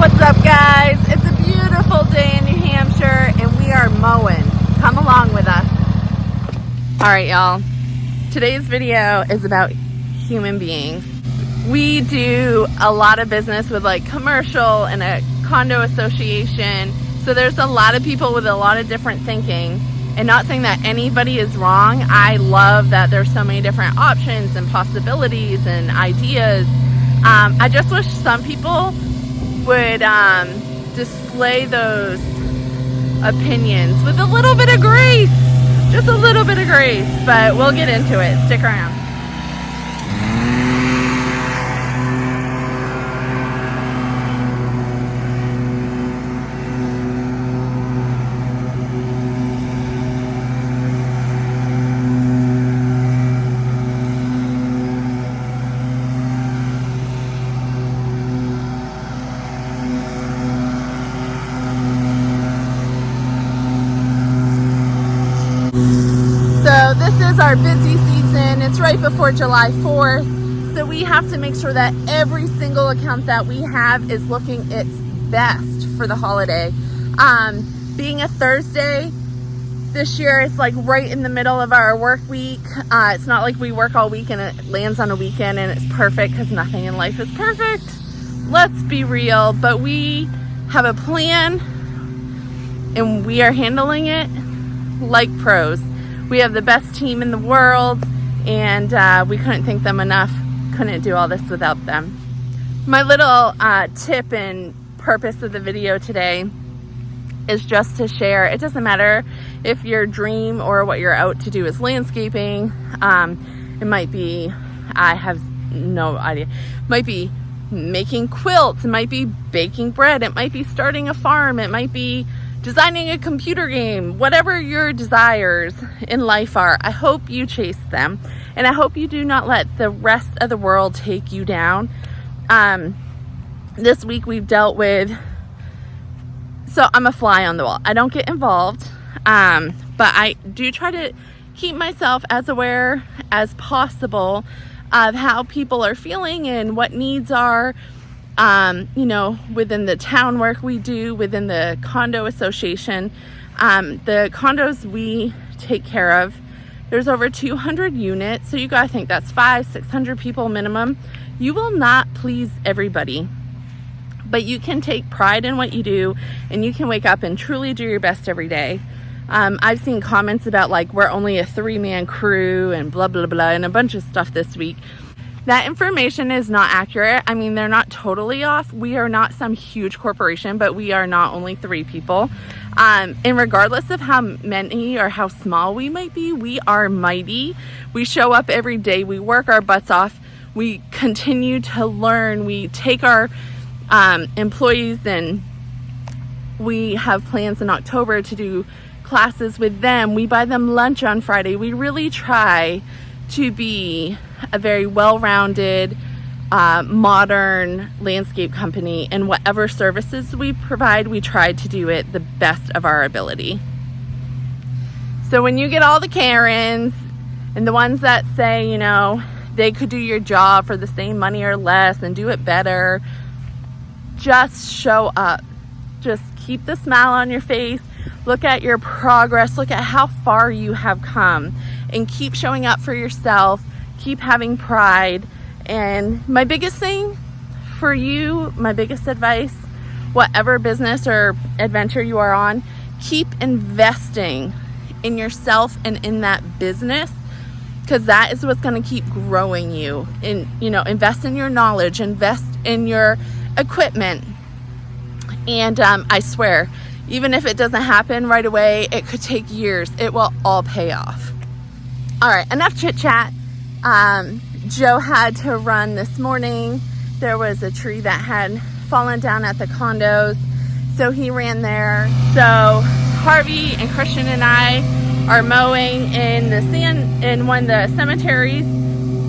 What's up, guys? It's a beautiful day in New Hampshire and we are mowing. Come along with us. All right, y'all. Today's video is about human beings. We do a lot of business with like commercial and a condo association. So there's a lot of people with a lot of different thinking, and not saying that anybody is wrong. I love that there's so many different options and possibilities and ideas. I just wish some people would display those opinions with a little bit of grace, just a little bit of grace, but we'll get into it. Stick around. So this is our busy season. It's right before July 4th. So we have to make sure that every single account that we have is looking its best for the holiday. Being a Thursday this year, it's like right in the middle of our work week. It's not like we work all week and it lands on a weekend and it's perfect, because nothing in life is perfect. Let's be real, but we have a plan and we are handling it like pros. We have the best team in the world, and we couldn't thank them enough. Couldn't do all this without them. My little tip and purpose of the video today is just to share. It doesn't matter if your dream or what you're out to do is landscaping. It might be, I have no idea, it might be making quilts, it might be baking bread, it might be starting a farm, it might be designing a computer game. Whatever your desires in life are, I hope you chase them, and I hope you do not let the rest of the world take you down. This week we've dealt with, so I'm a fly on the wall. I don't get involved, but I do try to keep myself as aware as possible of how people are feeling and what needs are. Within the town work we do, within the condo association, the condos we take care of, there's over 200 units. So you gotta think that's 500-600 people minimum. You will not please everybody, but you can take pride in what you do, and you can wake up and truly do your best every day. I've seen comments about like, we're only a 3-man crew and blah, blah, blah, and a bunch of stuff this week. That information is not accurate. I mean, they're not totally off. We are not some huge corporation, but we are not only 3 people. And regardless of how many or how small we might be, we are mighty. We show up every day. We work our butts off. We continue to learn. We take our employees, and we have plans in October to do classes with them. We buy them lunch on Friday. We really try to be a very well-rounded, modern landscape company, and whatever services we provide, we try to do it the best of our ability. So when you get all the Karens and the ones that say, you know, they could do your job for the same money or less and do it better, just show up. Just keep the smile on your face. Look at your progress. Look at how far you have come, and keep showing up for yourself. Keep having pride. And my biggest thing for you, my biggest advice, whatever business or adventure you are on, keep investing in yourself and in that business, because that is what's going to keep growing you. And, invest in your knowledge, invest in your equipment. And I swear, even if it doesn't happen right away, it could take years. It will all pay off. All right, enough chit chat. Joe had to run this morning. There was a tree that had fallen down at the condos, so he ran there. So Harvey and Christian and I are mowing in one of the cemeteries,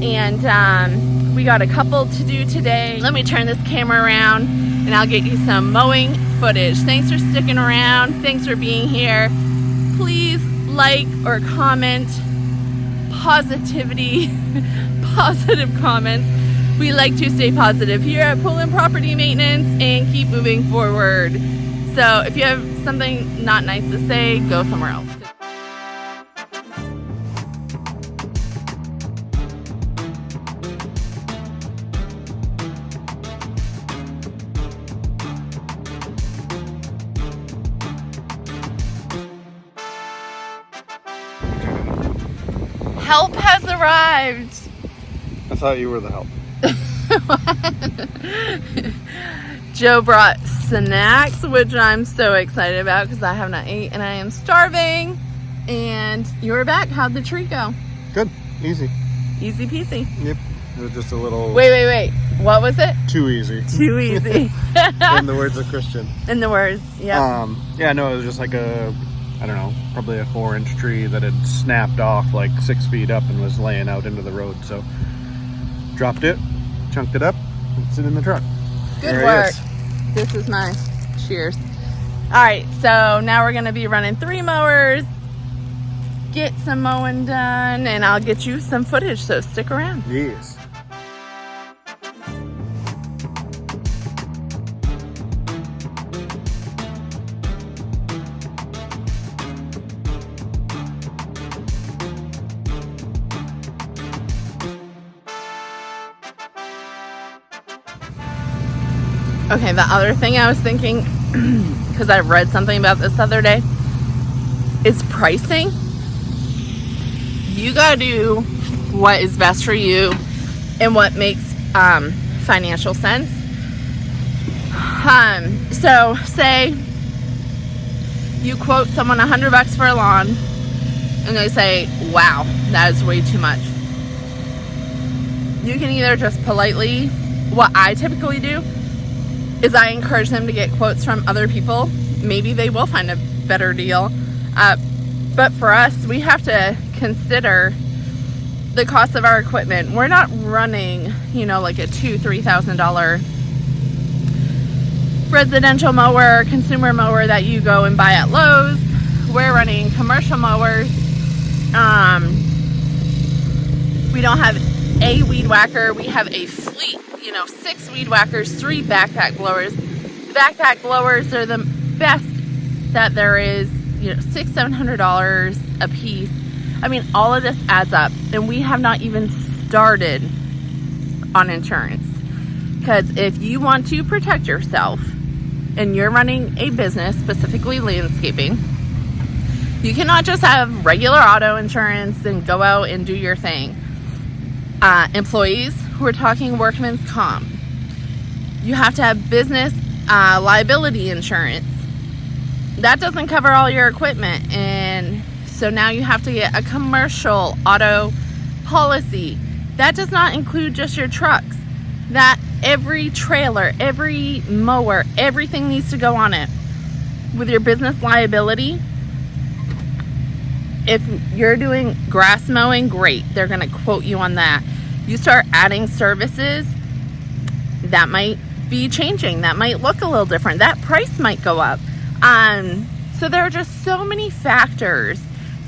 and we got a couple to do today. Let me turn this camera around and I'll get you some mowing footage. Thanks for sticking around. Thanks for being here. Please like or comment positivity, positive comments. We like to stay positive here at Poland Property Maintenance and keep moving forward. So if you have something not nice to say, go somewhere else. Help has arrived. I thought you were the help. Joe brought snacks, which I'm so excited about because I have not ate and I am starving. And you were back. How'd the treat go? Good. Easy. Easy peasy. Yep. It was just a little... Wait. What was it? Too easy. Too easy. In the words of Christian. In the words, yeah. Yeah, no, it was just like a, I don't know, probably a 4-inch tree that had snapped off like 6 feet up and was laying out into the road. So dropped it, chunked it up, and it's in the truck. Good there work. This is mine. Cheers. All right, so now we're going to be running 3 mowers, get some mowing done, and I'll get you some footage, so stick around. Yes. Okay, the other thing I was thinking, because I read something about this the other day, is pricing. You gotta do what is best for you and what makes financial sense. So say you quote someone $100 for a lawn and they say, wow, that is way too much. You can either just politely, what I typically do is I encourage them to get quotes from other people. Maybe they will find a better deal. But for us, we have to consider the cost of our equipment. We're not running, like a $2,000-$3,000 residential mower, consumer mower that you go and buy at Lowe's. We're running commercial mowers. We don't have a weed whacker. We have a fleet, 6 weed whackers, 3 backpack blowers. Backpack blowers are the best that there is, $600-$700 a piece. I mean, all of this adds up, and we have not even started on insurance. Because if you want to protect yourself and you're running a business, specifically landscaping, you cannot just have regular auto insurance and go out and do your thing. Employees, we're talking workman's comp. You have to have business liability insurance. That doesn't cover all your equipment, and so now you have to get a commercial auto policy. That does not include just your trucks. That every trailer, every mower, everything needs to go on it. With your business liability, if you're doing grass mowing, great. They're going to quote you on that. You start adding services, that might be changing. That might look a little different. That price might go up. So there are just so many factors.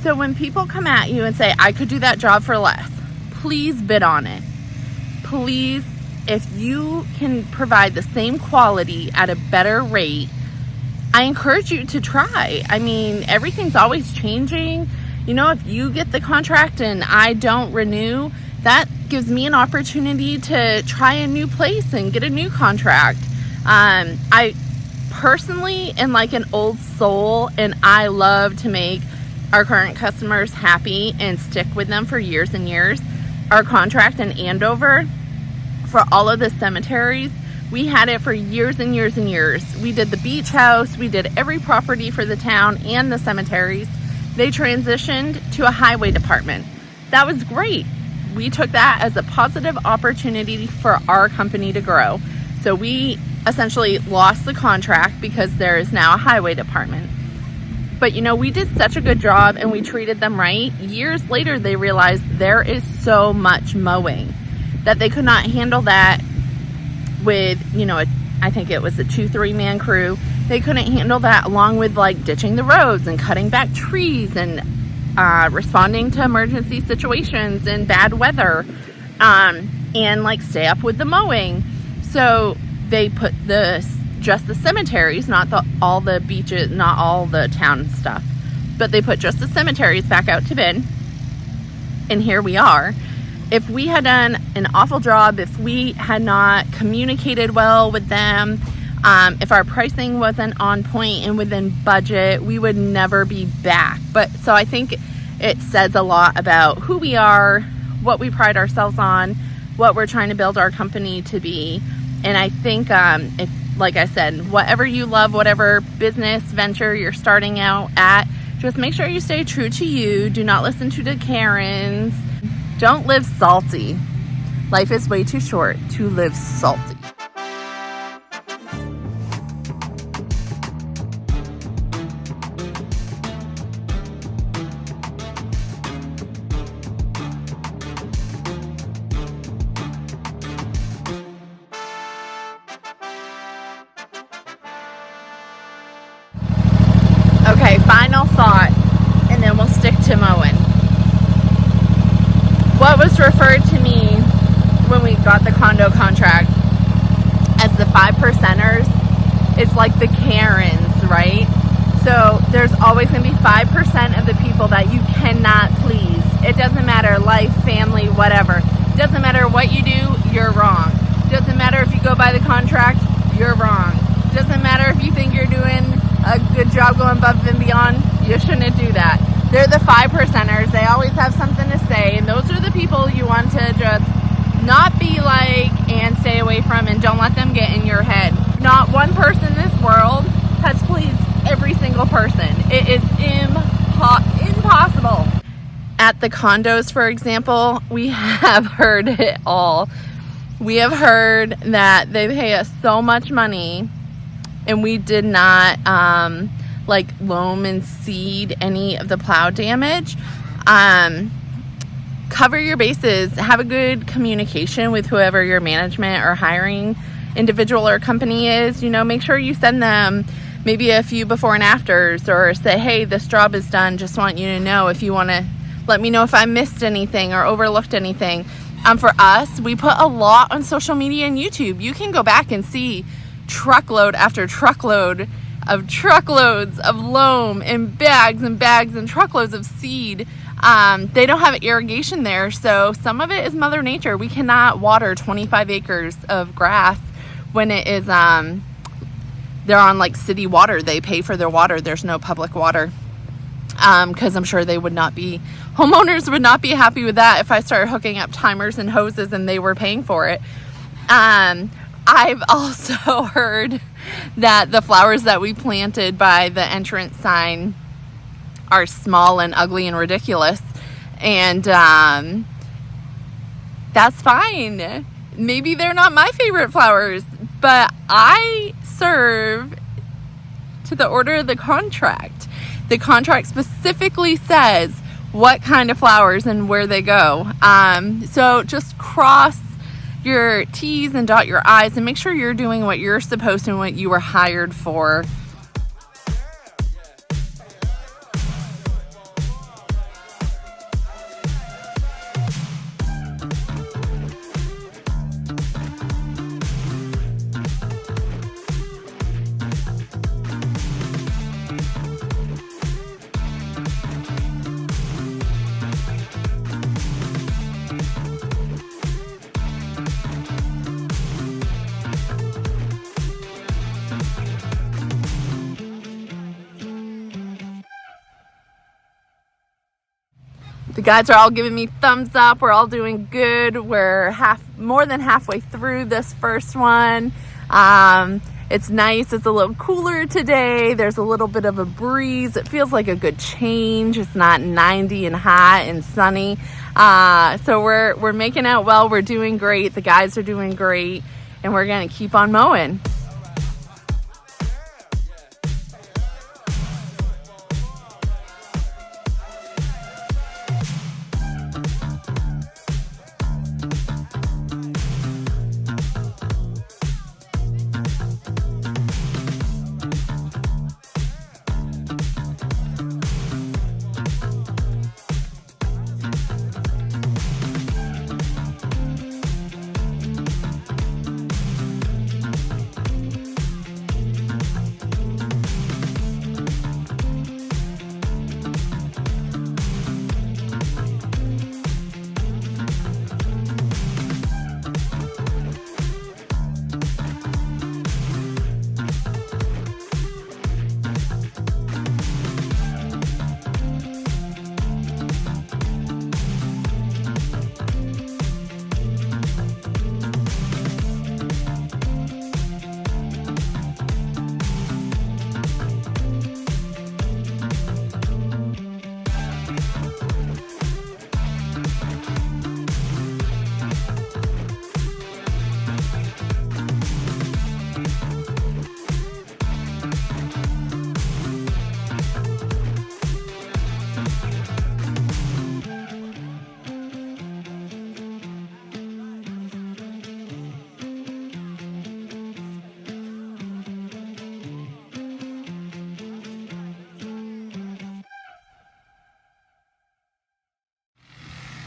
So when people come at you and say, I could do that job for less, please bid on it. Please, if you can provide the same quality at a better rate, I encourage you to try. I mean, everything's always changing. If you get the contract and I don't renew, that gives me an opportunity to try a new place and get a new contract. I personally am like an old soul, and I love to make our current customers happy and stick with them for years and years. Our contract in Andover for all of the cemeteries, we had it for years and years and years. We did the beach house, we did every property for the town and the cemeteries. They transitioned to a highway department. That was great. We took that as a positive opportunity for our company to grow. So we essentially lost the contract because there is now a highway department. But we did such a good job and we treated them right. Years later, they realized there is so much mowing that they could not handle that with, I think it was a 2-3 man crew. They couldn't handle that along with like ditching the roads and cutting back trees and responding to emergency situations and bad weather. and like stay up with the mowing. So they put just the cemeteries, not all the beaches, not all the town stuff, but they put just the cemeteries back out to bid. And here we are. If we had done an awful job, if we had not communicated well with them, if our pricing wasn't on point and within budget, we would never be back. But so I think it says a lot about who we are, what we pride ourselves on, what we're trying to build our company to be. And I think if, like I said, whatever you love, whatever business venture you're starting out at, just make sure you stay true to you. Do not listen to the Karens. Don't live salty. Life is way too short to live salty. Okay, final thought, and then we'll stick to mowing. What was referred to me when we got the condo contract as the 5%ers is like the Karens, right? So there's always going to be 5% of the people that you cannot please. It doesn't matter, life, family, whatever. It doesn't matter what you do, you're wrong. It doesn't matter if you go by the contract, you're wrong. It doesn't matter if you think you're doing a good job going above and beyond, you shouldn't do that. They're the 5%ers. They always have something to say, and those are the people you want to just not be like and stay away from, and don't let them get in your head. Not one person in this world has pleased every single person. It is impossible. At the condos, for example, we have heard it all. We have heard that they pay us so much money, and we did not loam and seed any of the plow damage. Cover your bases. Have a good communication with whoever your management or hiring individual or company is. You know, make sure you send them maybe a few before and afters, or say, hey, this job is done. Just want you to know if you want to let me know if I missed anything or overlooked anything. For us, we put a lot on social media and YouTube. You can go back and see truckload after truckload of truckloads of loam and bags and truckloads of seed. They don't have irrigation there, so some of it is Mother Nature. We cannot water 25 acres of grass when it is they're on like city water. They pay for their water. There's no public water, because I'm sure homeowners would not be happy with that if I started hooking up timers and hoses and they were paying for it. I've also heard that the flowers that we planted by the entrance sign are small and ugly and ridiculous, and that's fine. Maybe they're not my favorite flowers, but I serve to the order of the contract. The contract specifically says what kind of flowers and where they go. So just cross your T's and dot your I's and make sure you're doing what you're supposed to and what you were hired for. The guys are all giving me thumbs up. We're all doing good. We're more than halfway through this first one. It's nice. It's a little cooler today. There's a little bit of a breeze. It feels like a good change. It's not 90 and hot and sunny. So we're making out well. We're doing great. The guys are doing great, and we're gonna keep on mowing.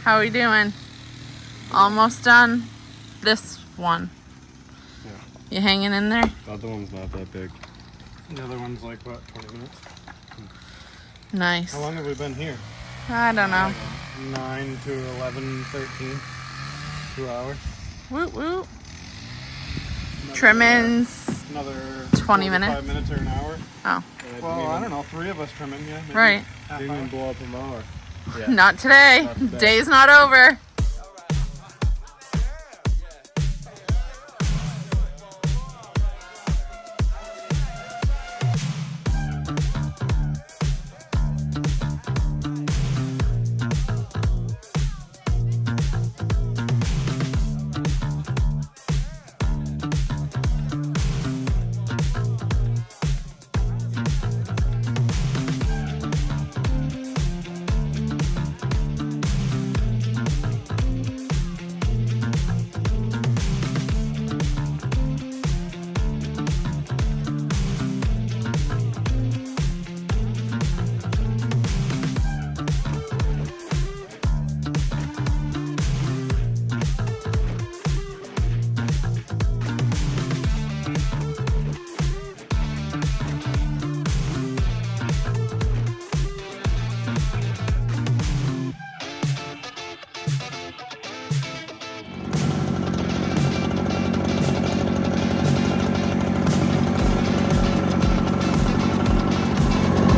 How are we doing? Almost done. This one. Yeah. You hanging in there? The other one's not that big. The other one's like, what, 20 minutes? Nice. How long have we been here? I don't know. 9 to 11, 13. 2 hours. Woot woot. Trimmings. Another 20 5 minutes or an hour. Oh, Well, I don't know. 3 of us trimming, yeah. Maybe right. half Didn't even hour. blow up an hour. Not today. Not today. Day's not over.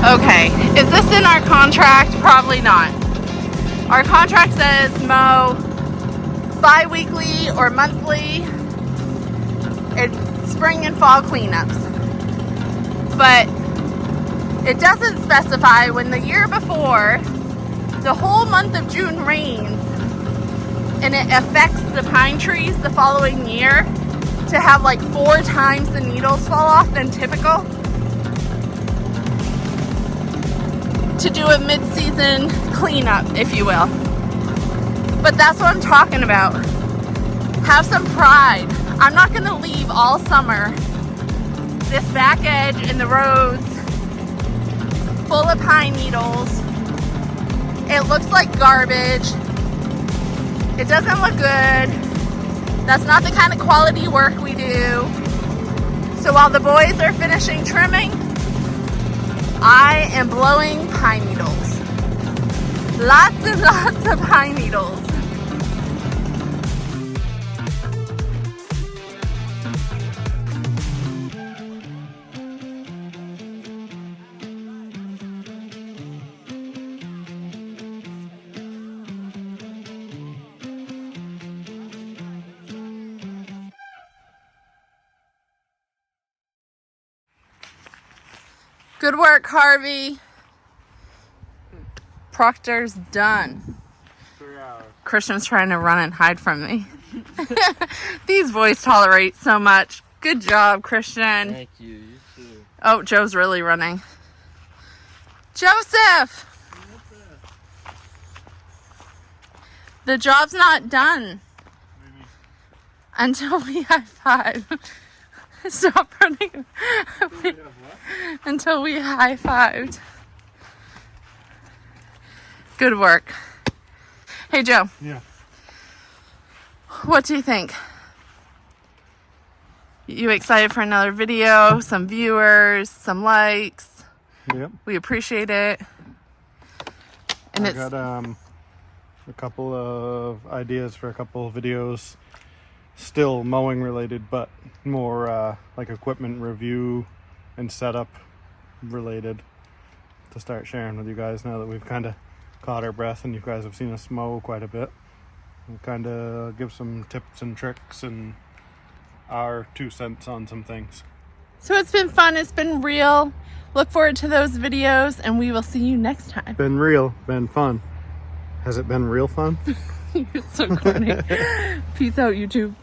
Okay, is this in our contract? Probably not. Our contract says mow bi-weekly or monthly in spring and fall cleanups. But it doesn't specify when the year before the whole month of June rains and it affects the pine trees the following year to have like 4 times the needles fall off than typical. To do a mid-season cleanup, if you will. But that's what I'm talking about. Have some pride. I'm not gonna leave all summer this back edge in the roads full of pine needles. It looks like garbage. It doesn't look good. That's not the kind of quality work we do. So while the boys are finishing trimming, I am blowing pine needles. Lots and lots of pine needles. Good work, Harvey. Proctor's done. 3 hours. Christian's trying to run and hide from me. These boys tolerate so much. Good job, Christian. Thank you. You too. Oh, Joe's really running. Joseph! The job's not done until we high five. Stop running. Until we high fived. Good work. Hey, Joe. Yeah. What do you think? You excited for another video? Some viewers, some likes. Yep. We appreciate it. And I it's got a couple of ideas for a couple of videos, still mowing related, but more like equipment review and setup related, to start sharing with you guys now that we've kind of caught our breath and you guys have seen us mow quite a bit. We'll kind of give some tips and tricks and our 2 cents on some things. so it's been fun. It's been real. Look forward to those videos, and we will see you next time. Been real, been fun. Has it been real fun? You're so corny. Peace out, YouTube.